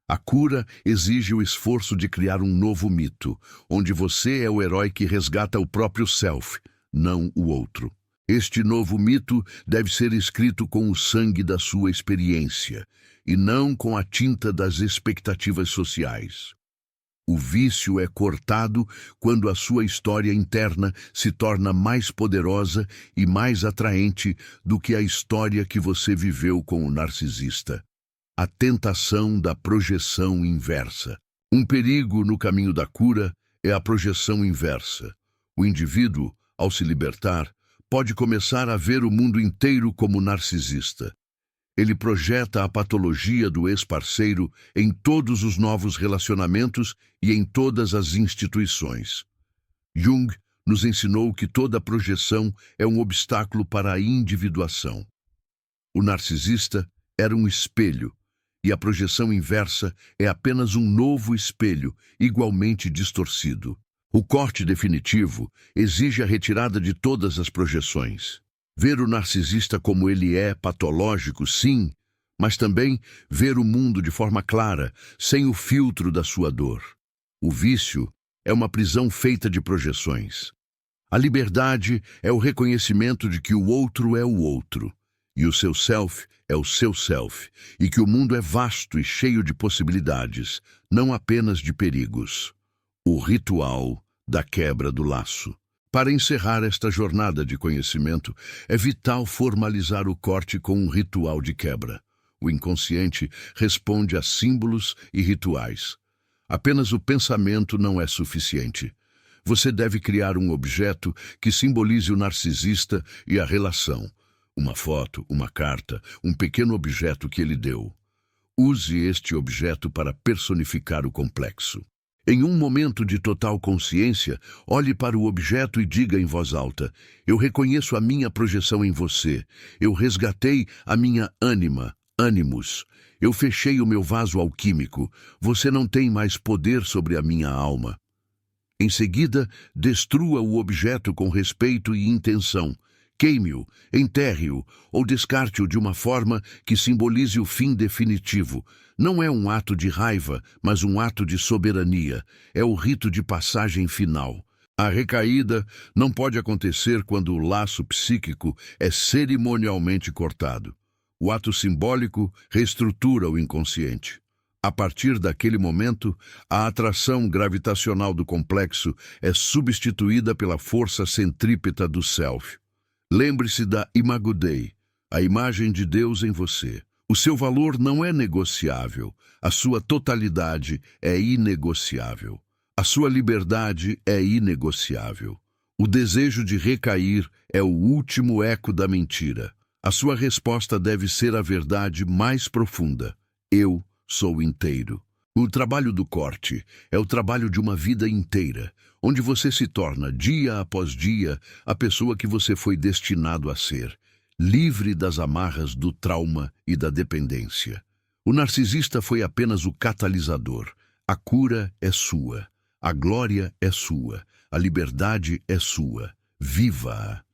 A cura exige o esforço de criar um novo mito, onde você é o herói que resgata o próprio self, não o outro. Este novo mito deve ser escrito com o sangue da sua experiência, e não com a tinta das expectativas sociais. O vício é cortado quando a sua história interna se torna mais poderosa e mais atraente do que a história que você viveu com o narcisista. A tentação da projeção inversa. Um perigo no caminho da cura é a projeção inversa. O indivíduo, ao se libertar, pode começar a ver o mundo inteiro como narcisista. Ele projeta a patologia do ex-parceiro em todos os novos relacionamentos e em todas as instituições. Jung nos ensinou que toda projeção é um obstáculo para a individuação. O narcisista era um espelho, e a projeção inversa é apenas um novo espelho, igualmente distorcido. O corte definitivo exige a retirada de todas as projeções. Ver o narcisista como ele é patológico, sim, mas também ver o mundo de forma clara, sem o filtro da sua dor. O vício é uma prisão feita de projeções. A liberdade é o reconhecimento de que o outro é o outro, e o seu self é o seu self, e que o mundo é vasto e cheio de possibilidades, não apenas de perigos. O ritual da quebra do laço. Para encerrar esta jornada de conhecimento, é vital formalizar o corte com um ritual de quebra. O inconsciente responde a símbolos e rituais. Apenas o pensamento não é suficiente. Você deve criar um objeto que simbolize o narcisista e a relação. Uma foto, uma carta, um pequeno objeto que ele deu. Use este objeto para personificar o complexo. Em um momento de total consciência, olhe para o objeto e diga em voz alta: eu reconheço a minha projeção em você. Eu resgatei a minha ânima, ânimos. Eu fechei o meu vaso alquímico. Você não tem mais poder sobre a minha alma. Em seguida, destrua o objeto com respeito e intenção. Queime-o, enterre-o ou descarte-o de uma forma que simbolize o fim definitivo. Não é um ato de raiva, mas um ato de soberania. É o rito de passagem final. A recaída não pode acontecer quando o laço psíquico é cerimonialmente cortado. O ato simbólico reestrutura o inconsciente. A partir daquele momento, a atração gravitacional do complexo é substituída pela força centrípeta do self. Lembre-se da Imago Dei, a imagem de Deus em você. O seu valor não é negociável, a sua totalidade é inegociável. A sua liberdade é inegociável. O desejo de recair é o último eco da mentira. A sua resposta deve ser a verdade mais profunda. Eu sou inteiro. O trabalho do corte é o trabalho de uma vida inteira, onde você se torna, dia após dia, a pessoa que você foi destinado a ser, livre das amarras do trauma e da dependência. O narcisista foi apenas o catalisador. A cura é sua, a glória é sua, a liberdade é sua. Viva-a!